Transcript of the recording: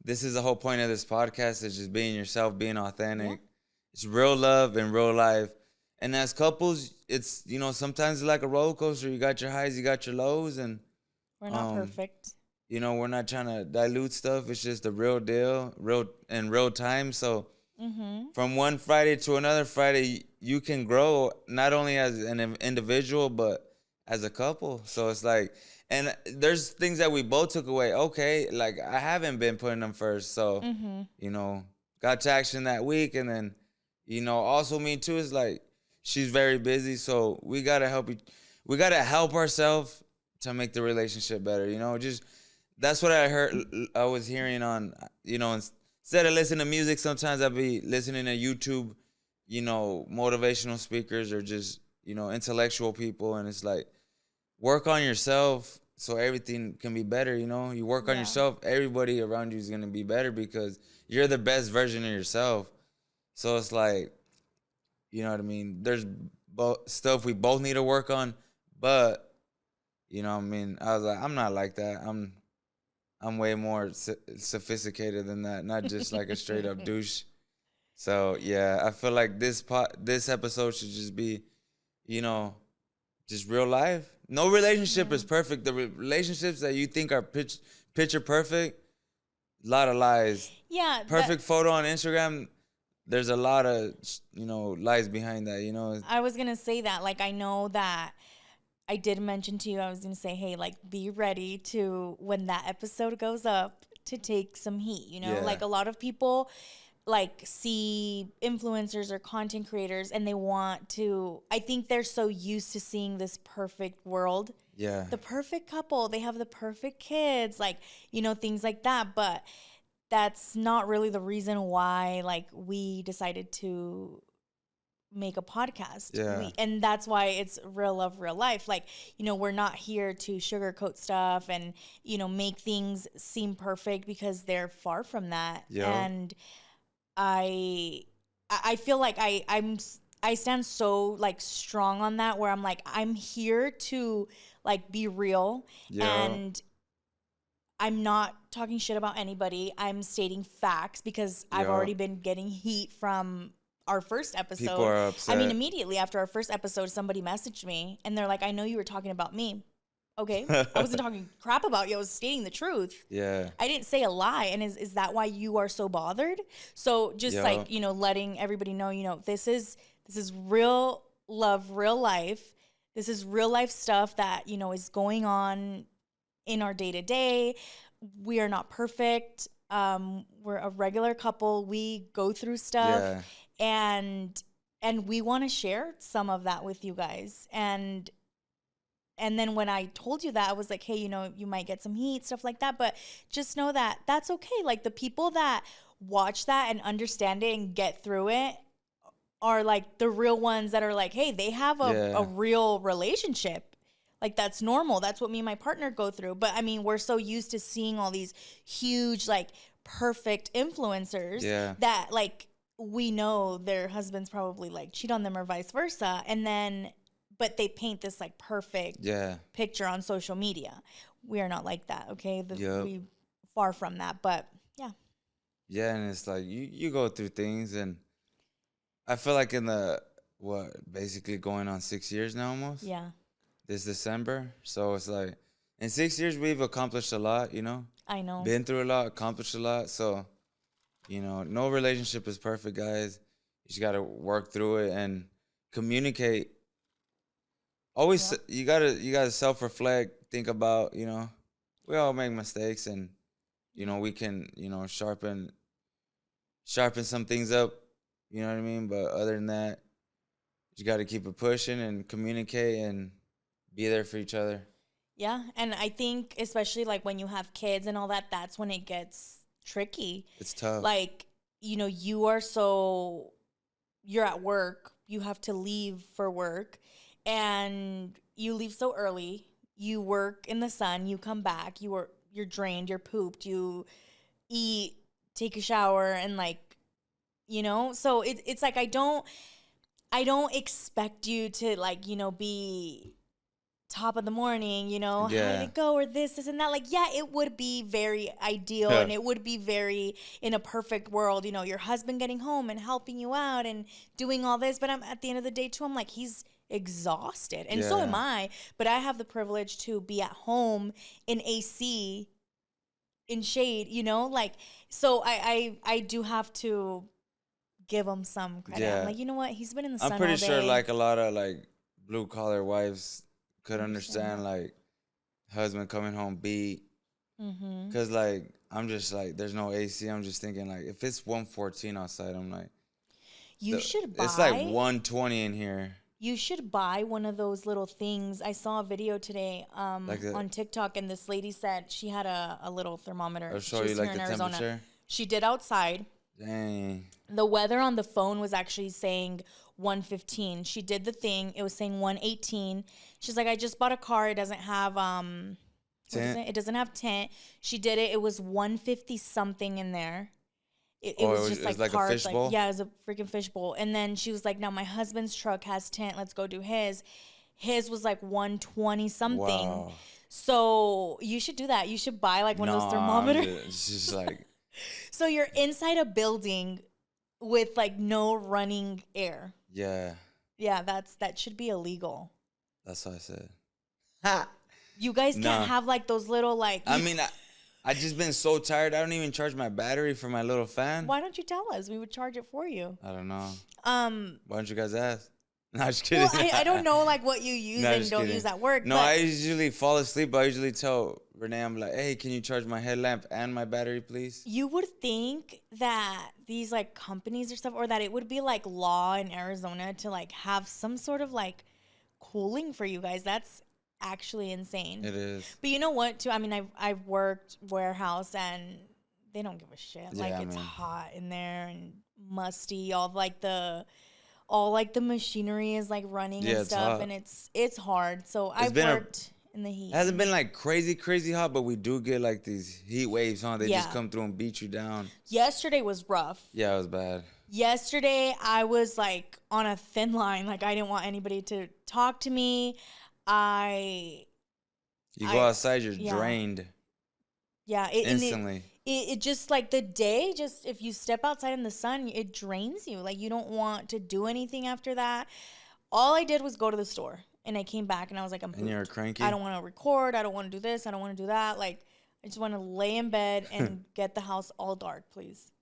this is the whole point of this podcast, is just being yourself, being authentic. Yeah. It's real love in real life. And as couples, it's, sometimes it's like a roller coaster. You got your highs, you got your lows, and we're not perfect. We're not trying to dilute stuff. It's just the real deal, real in real time. So from one Friday to another Friday, you can grow not only as an individual, but as a couple. So it's like, and there's things that we both took away. Okay, like I haven't been putting them first. So, got to action that week. And then, also me too, is like, she's very busy. So we got to help ourselves to make the relationship better. Just, that's what I was hearing on, instead of listening to music, sometimes I'd be listening to YouTube, motivational speakers or just, intellectual people. And it's like, work on yourself so everything can be better, You work on yourself, everybody around you is going to be better because you're the best version of yourself. So it's like, you know what I mean? There's stuff we both need to work on, but, I was like, I'm not like that. I'm way more sophisticated than that, not just like a straight up douche. So yeah, I feel like this episode should just be, just real life. No relationship is perfect. The relationships that you think are picture perfect, a lot of lies. Yeah. Perfect photo on Instagram, there's a lot of, lies behind that, I was going to say that. Like, I know that I did mention to you, I was going to say, hey, like, be ready to, when that episode goes up, to take some heat, Yeah. Like, a lot of people, like, see influencers or content creators and they want to, I think they're so used to seeing this perfect world. Yeah. The perfect couple, they have the perfect kids, like, things like that. But that's not really the reason why, like, we decided to make a podcast. Yeah. And that's why it's real love, real life. Like, we're not here to sugarcoat stuff and, make things seem perfect because they're far from that. Yep. And I feel like I stand so like strong on that, where I'm like, I'm here to like be real. Yep. And I'm not talking shit about anybody. I'm stating facts because I've already been getting heat from our first episode. People are upset. I mean, immediately after our first episode, somebody messaged me and they're like, I know you were talking about me. Okay. I wasn't talking crap about you. I was stating the truth. Yeah. I didn't say a lie. And is that why you are so bothered? So just like, letting everybody know, this is real love, real life. This is real life stuff that, is going on in our day to day. We are not perfect. We're a regular couple. We go through stuff, and we want to share some of that with you guys. And then when I told you that, I was like, hey, you might get some heat, stuff like that, but just know that that's okay. Like, the people that watch that and understand it and get through it are like the real ones that are like, hey, they have a real relationship. Like, that's normal. That's what me and my partner go through. But I mean, we're so used to seeing all these huge, like, perfect influencers that, like, we know their husbands probably like cheat on them or vice versa. And then, but they paint this like perfect picture on social media. We are not like that. Okay. We far from that, but yeah. Yeah. And it's like, you go through things, and I feel like in basically going on 6 years now almost. Yeah. This December. So it's like, in 6 years, we've accomplished a lot, I know. Been through a lot, accomplished a lot. So, no relationship is perfect, guys. You just got to work through it and communicate. Always, you gotta self-reflect, think about, we all make mistakes, and, we can, sharpen some things up, you know what I mean? But other than that, you got to keep it pushing and communicate and be there for each other. Yeah, and I think especially like when you have kids and all that, that's when it gets tricky. It's tough. Like, you're at work, you have to leave for work, and you leave so early. You work in the sun, you come back, you're drained, you're pooped, you eat, take a shower, and like, so it's like I don't expect you to like, be top of the morning, you know, Yeah. how did it go, or this and that. Like, yeah, it would be very ideal and it would be very in a perfect world, you know, your husband getting home and helping you out and doing all this. But I'm at the end of the day too, I'm like, he's exhausted. And so am I. But I have the privilege to be at home in AC, in shade, you know, like, so I do have to give him some credit. Yeah. I'm like, you know what? He's been in the sun I'm pretty all day. sure like a lot of like blue collar wives could understand like husband coming home beat. Cause like I'm just like there's no AC. I'm just thinking like if it's 114 outside, I'm like You should buy. It's like 120 in here. You should buy one of those little things. I saw a video today Like on TikTok, and this lady said she had a little thermometer. I'll show She you was like here the in Arizona. temperature. She did outside. Dang. The weather on the phone was actually saying 115. She did the thing. It was saying 118. She's like, I just bought a car. It doesn't have what is it? It doesn't have tint. She did it. It was 150 something in there. It was just like a fishbowl? yeah, it was a freaking fishbowl. And then she was like, now my husband's truck has tint. Let's go do his. His was like 120 something. Wow. So you should do that. You should buy like one of those thermometers. It's just like so you're inside a building with like no running air. yeah. Yeah, that should be illegal. That's what I said. You guys can't have like those little like. I mean, I just been so tired. I don't even charge my battery for my little fan. Why don't you tell us? We would charge it for you. I don't know. Why don't you guys ask? No, I'm just kidding. Well, I don't know like what you use and don't use at work. No, I usually fall asleep. But I usually tell Renee, I'm like, hey, can you charge my headlamp and my battery, please? You would think that these like companies or stuff, or that it would be like law in Arizona to like have some sort of like cooling for you guys. That's actually insane. It is. But you know what too? I mean, I've worked warehouse and they don't give a shit. Yeah, like it's hot in there and musty. All the machinery is like running and stuff, and it's hard. So I've worked in the heat. It hasn't been like crazy hot, but we do get like these heat waves, huh? They just come through and beat you down. Yesterday was rough. Yeah, it was bad. Yesterday I was like on a thin line. Like I didn't want anybody to talk to me. You go outside, you're drained. Yeah, instantly. It just like the day, just if you step outside in the sun, it drains you. Like you don't want to do anything after that. All I did was go to the store and I came back and I was like, I'm pooped. And you're cranky. I don't want to record. I don't want to do this. I don't want to do that. Like I just want to lay in bed and get the house all dark, please.